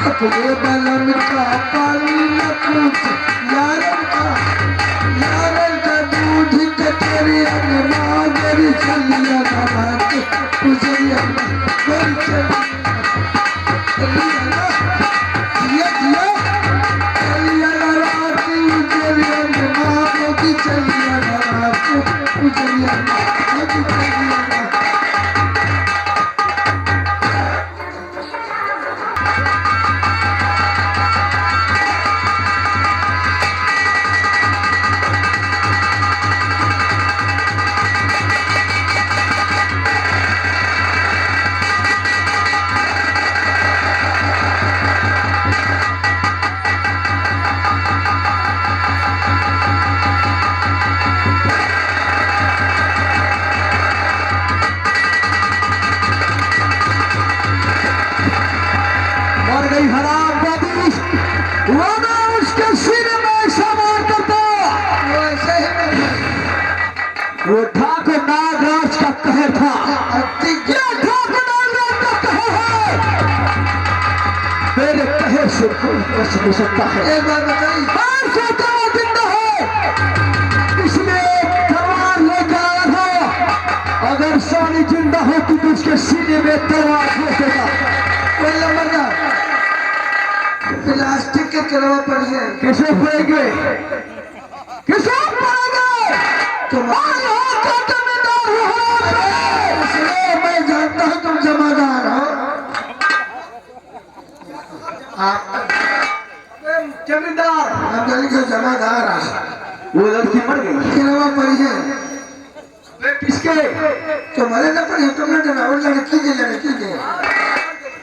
अपने बलम का पानी न पूछ यारन का दूध कटोरी मांगरी चलिया नमक तुझे वो ठाकुर नागराज का कहर था। ठाकुर नागराज का कहर है। मेरे कहर से कोई बच नहीं सकता है। एक बार बताइए, सोचा जिंदा है इसलिए तलवार लेकर आया था। अगर सानी जिंदा होती तो उसके सीने में तलवार ठोकेगा। प्लास्टिक के कलवा पड़ गए, किसे पड़ेंगे, किसे पड़ेंगे? मैं जानता हूँ तुम जमादार हो। जमींदार जमादार वो लड़की मर गई, किरवा पड़ी है। किसके? तुम्हारे न पड़ी, तुमने डरा वो लड़की के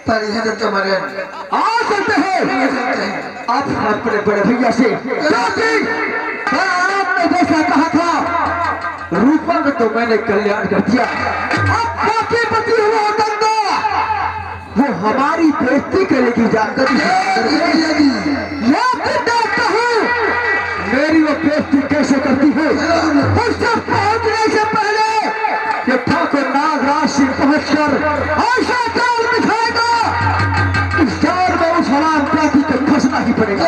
पड़ी है। तो तुम्हारे आ सकते हैं आप अपने बड़े भैया से। आपने जैसा कहा था रूपा में तो मैंने कल्याण कर दिया। अब बाकी बची हुआ गंगा वो हमारी बेइज्जती करेगी जानकर मेरी वो बेइज्जती कैसे करती है। उससे पहुंचने से पहले ये ठाकुर नागराज सिंह पहुंचकर ऐसा जाल बिछाएगा इस जाल में उस हराम जाति को फंसना ही पड़ेगा।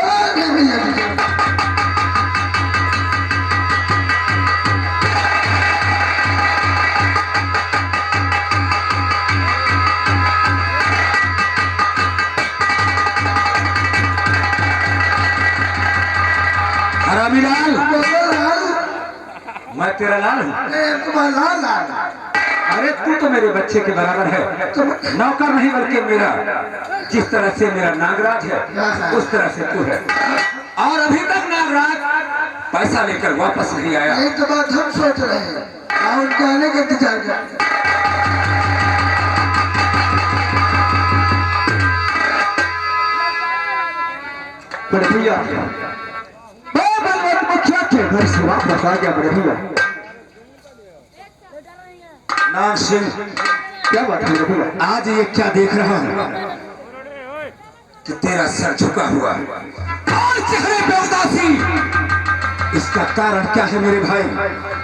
मैं तेरा लाल हूँ। लाल अरे तू तो मेरे बच्चे के बराबर है। नौकर नहीं बल्कि मेरा, जिस तरह से मेरा नागराज है उस तरह से तू है। और अभी तक नागराज पैसा लेकर वापस नहीं आया। एक तो बात हम सोच रहे हैं उनके आने का इंतजार कर। बड़े भैया घर से वापस आ गया। बड़े भैया नाग सिंह, क्या बात है भैया? आज ये क्या देख रहा हूँ कि तेरा सर झुका हुआ और चेहरे पे उदासी, इसका कारण क्या है मेरे भाई?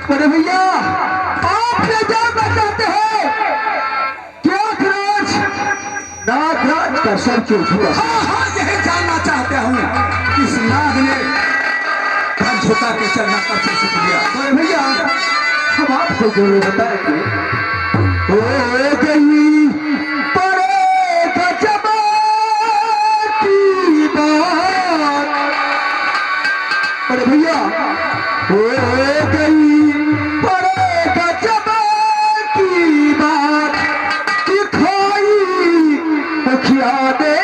बड़े भैया आप ये जानना चाहते हैं क्या नागराज का सर क्यों झुका? हाँ यही जानना चाहते हूँ। इस नाग ने झुका के चलना कैसे सीख लिया? अरे भैया हम आपको जरूर बताएंगे। हो गई बड़े गजब की बात। अरे भैया हो गई बड़े गजब की बात दिखाई मुखिया दे।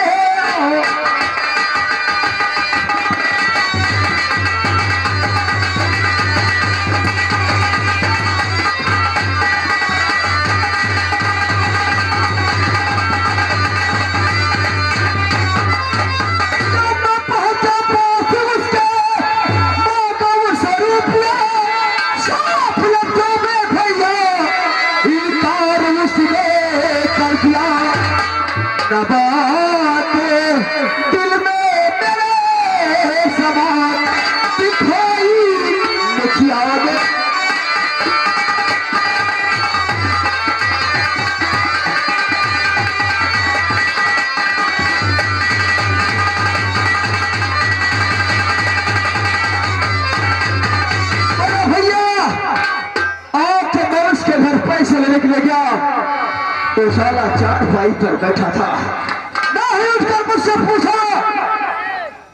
दिल में मेरे सवाल दिखाई मुखिया दे। तो साला चारपाई पर बैठा था। नहीं उठकर मुझसे पूछा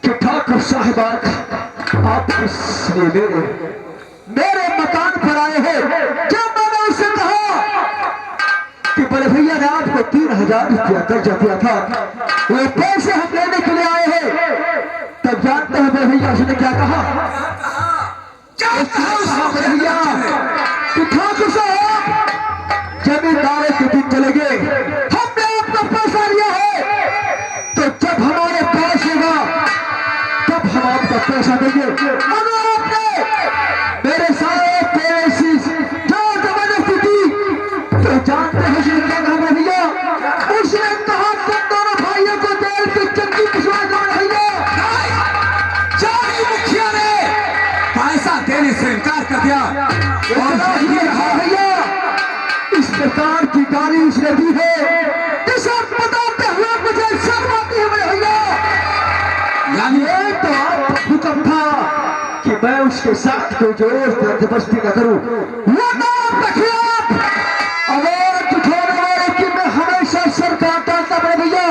कि ठाकुर साहिबान आप इसलिए मेरे मकान पर आए हैं। जब मैंने उससे कहा कि बड़े भैया ने आपको 3000 रुपया कर्जा दिया था, वो पैसे हम लेने के लिए आए हैं, तब जानते हैं बड़े भैया उसने क्या कहा? भैया कि ठाकुर साहब जमींदारों के दिन चले गए, हमने आपका पैसा लिया है, तो जब हमारे पास होगा तब हम आपका पैसा देंगे। अगर आपने मेरे सारे पैसे जो जबरदस्ती दी तो जानते हैं उसने क्या कहा भैया? उसने कहा तुम दोनों भाइयों को जेल की चक्की पिछवा दो भैया। मुखिया ने पैसा देने से इनकार कर दिया और ये रहा भैया इस प्रकार की गाली उसने दी है, इसे बताते हुए मुझे शर्म आती है मेरे भैया। यानी ये तो आपका हुक्म था कि मैं उसके साथ कोई जोर जबरदस्ती न करूं, वो ना आपके खिलाफ आवाज उठाने वाले की मैं हमेशा सर काटता था मेरे भैया।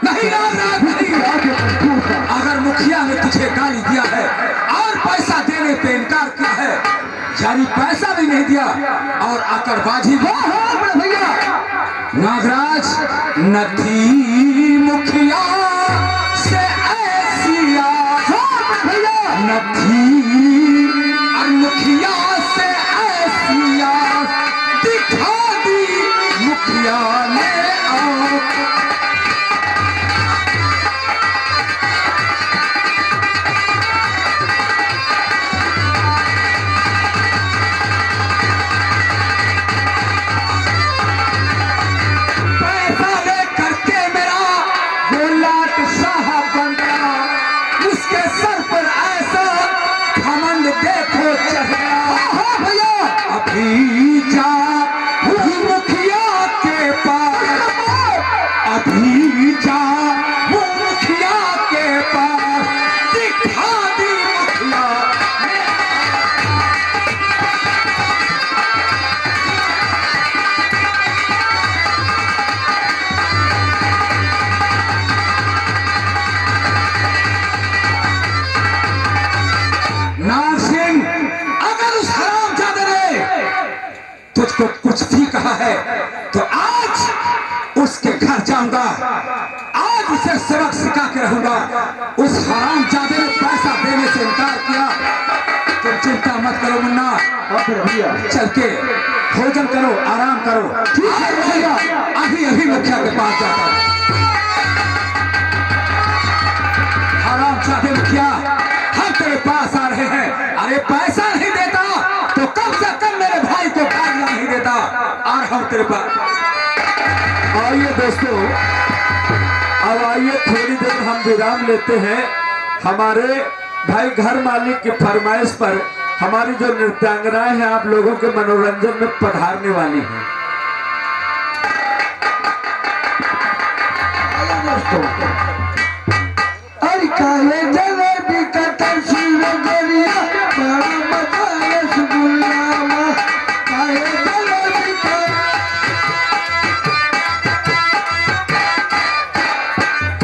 नहीं नहीं, अगर मुखिया ने तुझे गाली दिया है और पैसा देने पे इनकार किया है, यानी पैसा भी नहीं दिया और आकरबाजी भी। भैया नागराज न थी मुखिया से ऐसी आस, न थी और मुखिया से ऐसी आस दिखा दी मुखिया ने तुझको कुछ भी कहा है तो आज उसके घर जाऊंगा, आज उसे सबक सिखा के रहूंगा। उस हरामजादे ने पैसा देने से इनकार किया। तुम चिंता मत करो मुन्ना, चल के भोजन करो, आराम करो। ठीक है भैया, अभी अभी मुखिया के पास जाता हूं। हरामजादे मुखिया, हम तेरे पास आ रहे हैं। अरे पैसा नहीं देता तो कम से कम मेरे भाई को गालियां नहीं देता और हम तेरे पास। आइए दोस्तों, अब आइए थोड़ी देर हम विराम लेते हैं। हमारे भाई घर मालिक की फरमाइश पर हमारी जो नृत्यांगनाएं हैं आप लोगों के मनोरंजन में पधारने वाली हैं। अरे काले जलेबी का तस्वीर गोरिया बड़ा मजा रसगुल्ला काले जलेबी का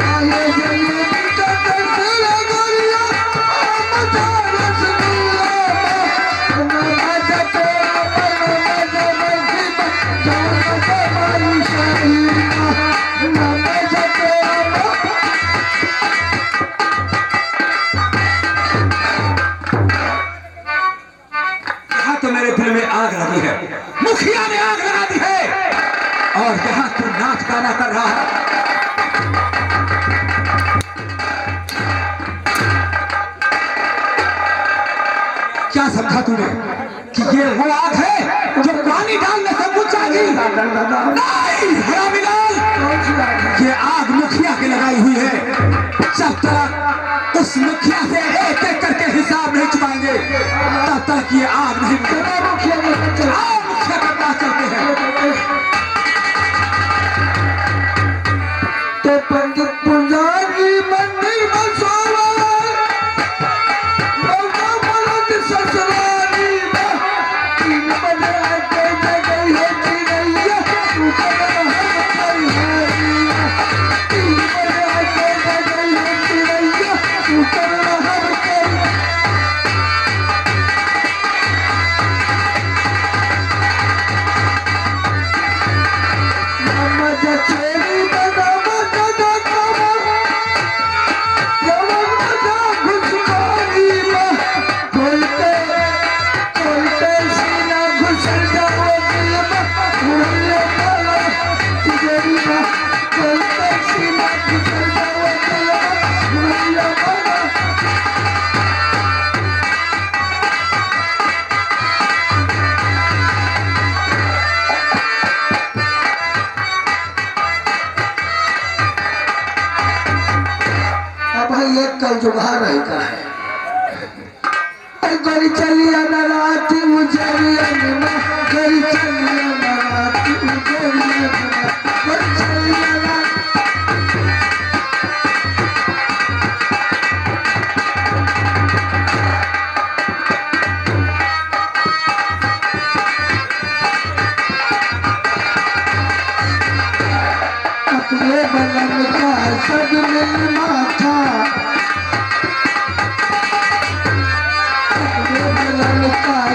काले जलेबी का तस्वीर गोरिया मजा रसगुल्ला मजा तेरा मजा मस्ती मजा हमारी शाही मजा तेरा तो मेरे दिल में आग लगी है, मुखिया ने आग लगा दी है और यहाँ तू नाच गाना कर रहा है। क्या समझा तूने कि ये वो आग है जो पानी डालने से बुझ जाएगी? नहीं हरामीलाल, ये आग मुखिया की लगाई हुई है। जब तक उस मुखिया से एक एक करके हिसाब नहीं चुकाएंगे तब तक ये आग नहीं बुझेगी। आओ मुखिया के पास चलते हैं। तो पंडित पुजारी मंदिर बसोवा मौका मरद ससुराली में 3 बजे आके जगह है चिड़ैया भाई एक कल जुगाड़ रहेगा है गरी चलिया न रात उजरिया न गरी चलिया न रात उजरिया न गरी चलिया न अपने बदन का सब मिल माथा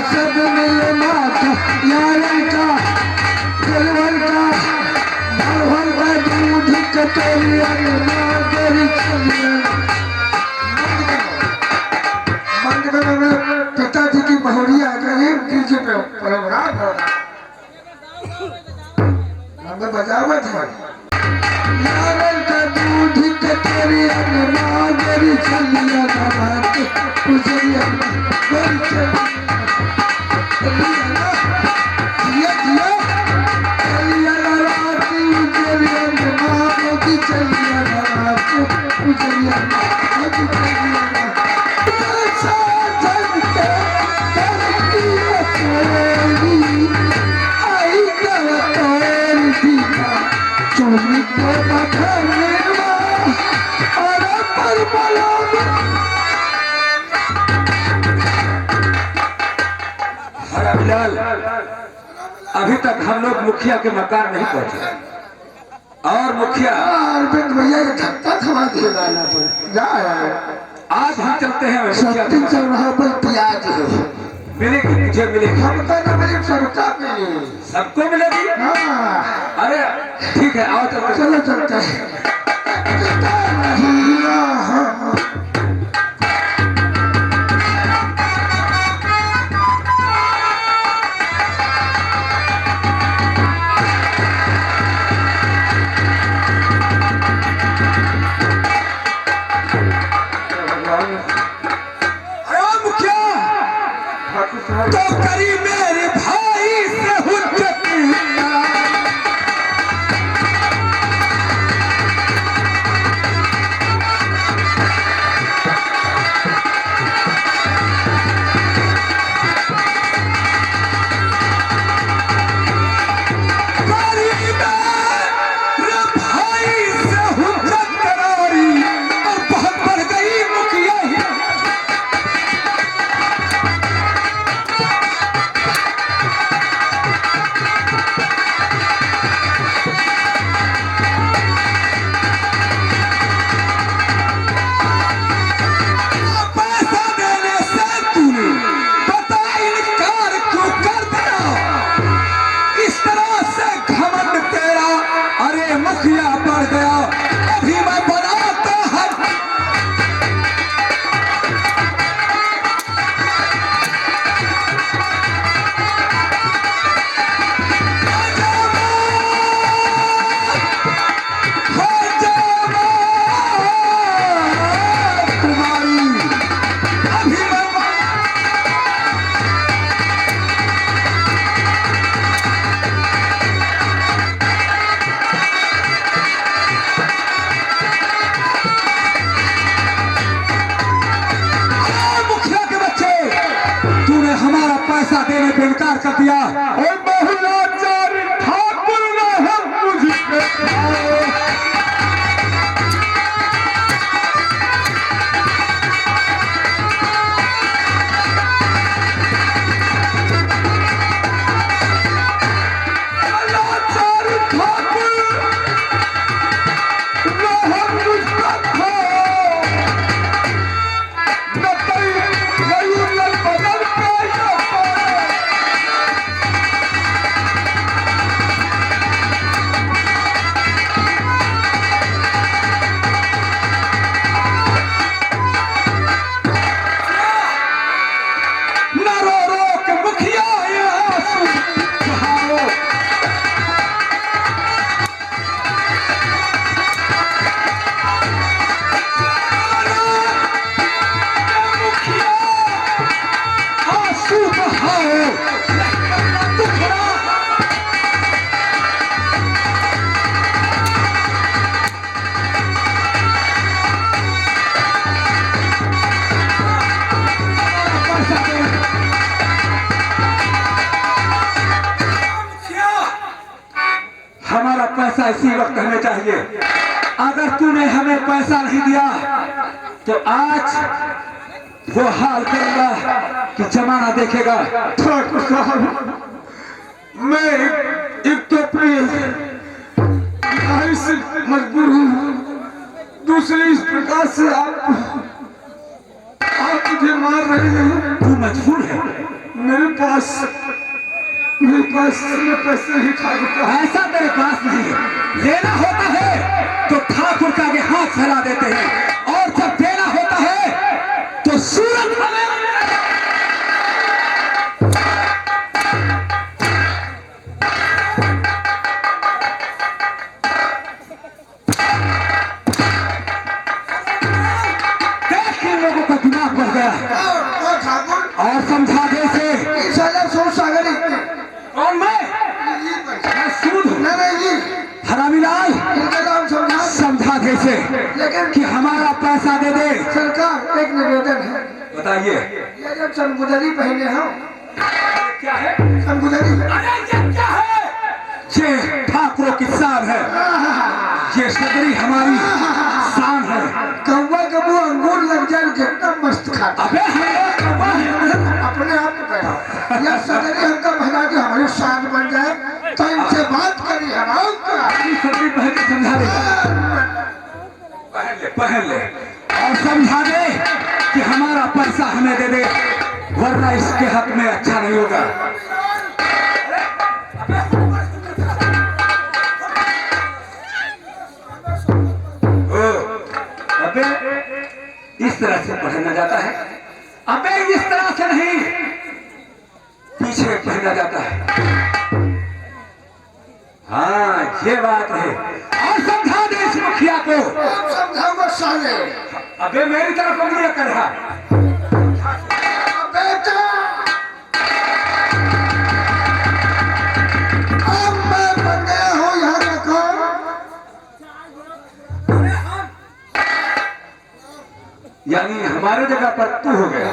सब मिल माथा यारन का दिलवर का भरभर का दूध कटोरिया नागरी पिताजी की बहुरिया गरीब डीजे पे प्रोग्राम हो रहा हमें बजावत है यारन का दूध कटोरिया नागरी चलिया नागरी उजरिया नागरी अभी तक हम लोग मुखिया के मकान नहीं पहुंचे और मुखिया अरविंद भैया ये धक्का थमा दिए आज हम चलते हैं मुखिया सत्य चौराहा पर प्याज है मिलेगी मुझे मिलेगी हमको न मिले सबका मिले सबको मिलेगी हाँ अरे ठीक है आओ चलते चलो चलते हैं तो करी मेरे भाई से हुज्जत पैसा देने पे इनकार कर दिया और बहुलाचारी ठाकुर ने हम मुझे पैसा इसी वक्त हमें चाहिए। अगर तूने हमें पैसा नहीं दिया तो आज वो हाल करूंगा कि जमाना देखेगा। ठाकुर साहब, मैं एक तो अपने भाई से मजबूर हूँ, दूसरी इस प्रकार से आप मुझे मार रहे हैं। तू मजबूर है? मेरे पास पैसे नहीं ठाकुर। ऐसा मेरे पास नहीं है। लेना होता है तो ठाकुर का आगे हाथ फैला देते हैं, और जब देना होता है तो सूरत लोगों का दिमाग बढ़ गया और समझा दे से कौन मैं सूद हूं। हरामीलाल, समझा दे से कि हमारा पैसा दे दे। सरकार, एक निवेदन है। बताइए। ये जब सनगुजरी पहने हो, क्या है सनगुजरी? अरे ये क्या है? ये ठाकुरों की शान है, ये सदरी हमारी शान है। कौवा कबू अंगूर लग जाए कितना मस्त खाता। अबे अपने आप को कहा यह सदरी हमका पहना के हमारी शान बन जाए तो इनसे बात करी हम। सदरी पहन के समझा दे, पहन ले और समझा दे कि हमारा पैसा हमें दे दे, वरना इसके हक में अच्छा नहीं होगा। अबे इस तरह से पहना जाता है? अबे इस तरह से नहीं, पीछे पहना जाता है। हाँ ये बात है। और समझा दे इस मुखिया को। समझाऊंगा साले। अबे मेरी तरफ उंगलियां कर रहा। बेटा, अब मैं बन गया हूँ यहाँ देखो। यानी हमारे जगह पर तू हो गया।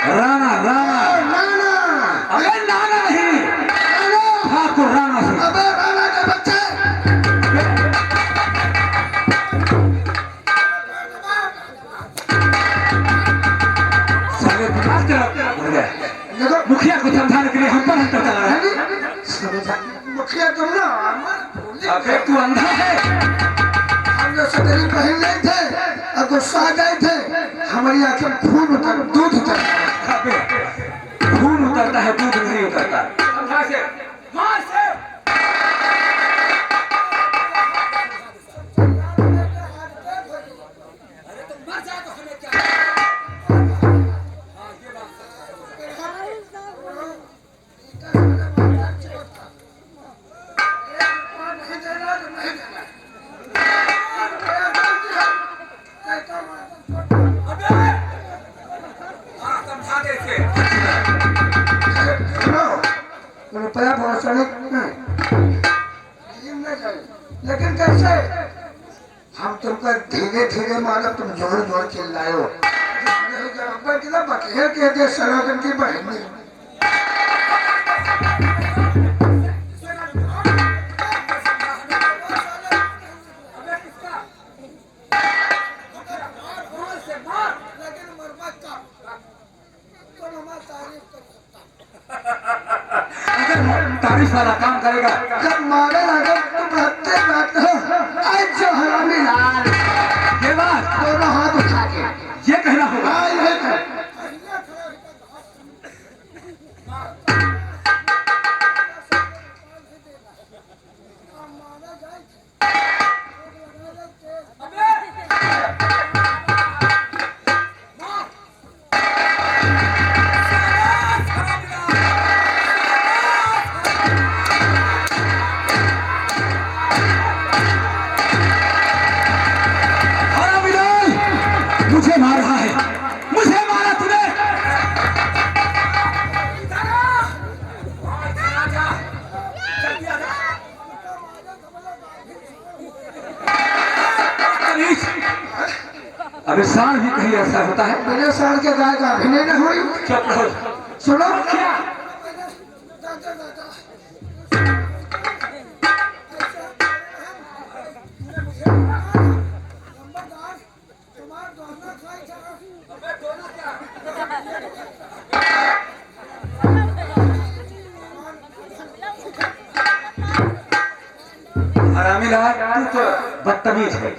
राणा राणा। नाना। अबे नाना नहीं, ठाकुर राणा से। अबे राणा के बच्चे। साले दिमाग तेरा उड़ गया। देखो मुखिया को समझाने के लिए हम पर हंसता चला रहा है। मुखिया तुम ना अबे तू अंधा है। हम जो सदरी पहन रहे थे और गुस्सा आ गए थे, हमारी आंखें खून उतर दूध उतर। अबे खून उतरता है, दूध नहीं उतरता। समझा से मार से। रुपया बहुत सारे लेकिन कैसे हम तुमको धीरे धीरे मारो, तुम जोर जोर चिल्लाए हो। बकरिया के दे सरोगन की बहनी। तारीफ वाला काम करेगा। जब मारे लगे तुम हत्ते बैठे हो, आज जो हरामी लाल ये बात दोनों हाथ उठा के ये कहना होगा। ये कर। मुझे मार रहा है, मुझे मारा तूने। अबे सांड भी कहीं ऐसा होता है? मेरे सांड के गाय का अभिनय न हुई। चुप रहो। सुनो हरामीलाल तू तो बदतमीज है।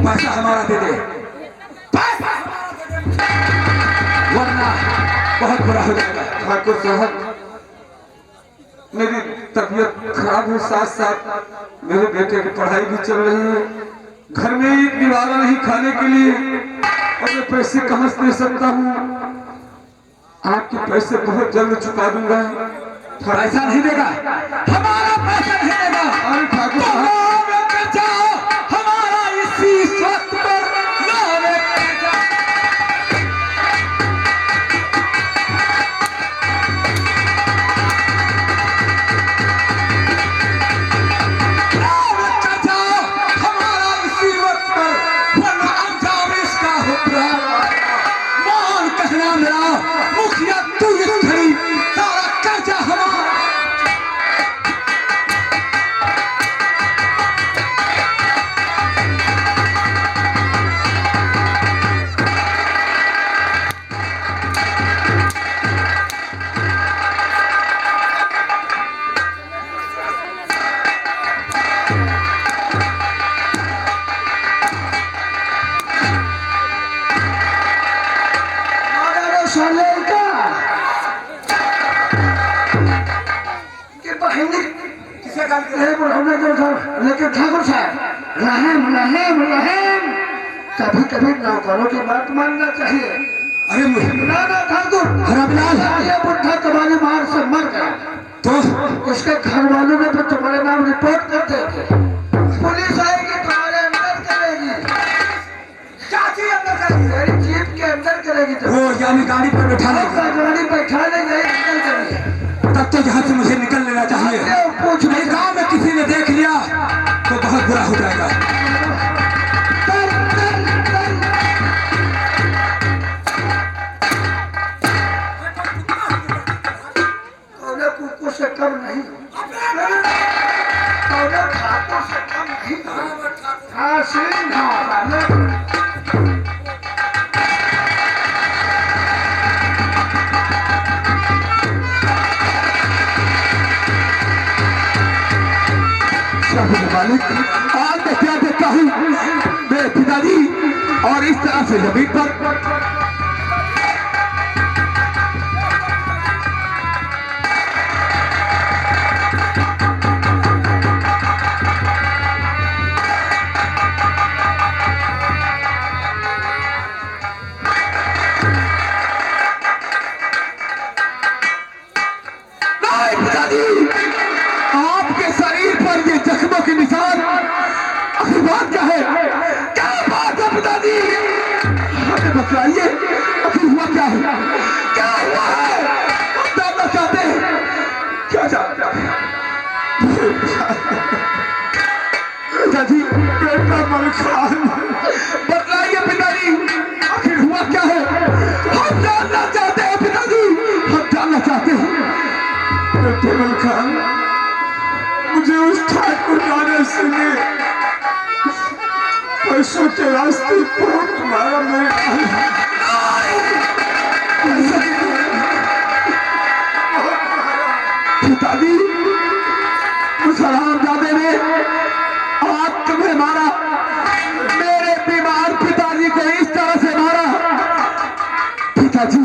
पैसा हमारा दे दे, पैसा हमारा दे दे, वरना बहुत बुरा हो जाएगा। ठाकुर साहब, मेरी तबीयत खराब है, साथ साथ मेरे बेटे की पढ़ाई भी चल रही है, घर में एक निवाला नहीं खाने के लिए, और मैं पैसे कहाँ से दे सकता हूँ? आपके पैसे बहुत जल्द चुका दूंगा। पैसा नहीं देगा, हमारा पैसा नहीं देगा। अरे ठाकुर साहब, हमारा इसी वक्त पर नारे पे जाओ। हमारा इसी वक्त पर, वरना अंजाम इसका हो रहा। मान कहना मेरा मुखिया, तू इस घड़ी सारा कर्जा हमारा। लेकिन ठाकुर साहब, रहम रहम रहम, कभी कभी नौकरों की बात मानना चाहिए। अरे ना ना ठाकुर, हरामीलाल, ये बुढ़ा तुम्हारी मार से मर गया तो उसके घर वालों ने फिर तुम्हारे नाम रिपोर्ट कर देंगे, पुलिस आएगी तुम्हारे अंदर करेगी। चाची अंदर करेगी, मेरी जीप के अंदर करेगी। वो यानी गाड़ी पर बैठा लेगा, गाड़ी बैठा लेंगे, अंदर करेगी। तब तो यहाँ से मुझे निकल लेना चाहिए। पूछ नहीं, गांव में किसी ने देख लिया तो बहुत बुरा हो जाएगा। कुकुर से कम नहीं, ठाकुर से कम नहीं। मालिक, आज मैं क्या देखता हूँ, मेरे पिताजी और इस तरह से जमीन पर आपके शरीर पर ये जख्मों के निशान, आखिर बात क्या है? क्या बात है पिताजी? हमें बताइए, आखिर हुआ क्या है? क्या हुआ है? हम जानना चाहते हैं। क्या जानना है पिताजी? बेटा मलखान, बताइए पिताजी, आखिर हुआ क्या है? हम जानना चाहते हैं पिताजी, हम जानना चाहते हैं। बेटे मलखान, मुझे उस ठाकुर गाने सुने पैसों के रास्ते बहुत तुम्हारा पिताजी, उस हरामजादे ने आज तुम्हें मारा, मेरे बीमार पिताजी को इस तरह से मारा। पिताजी,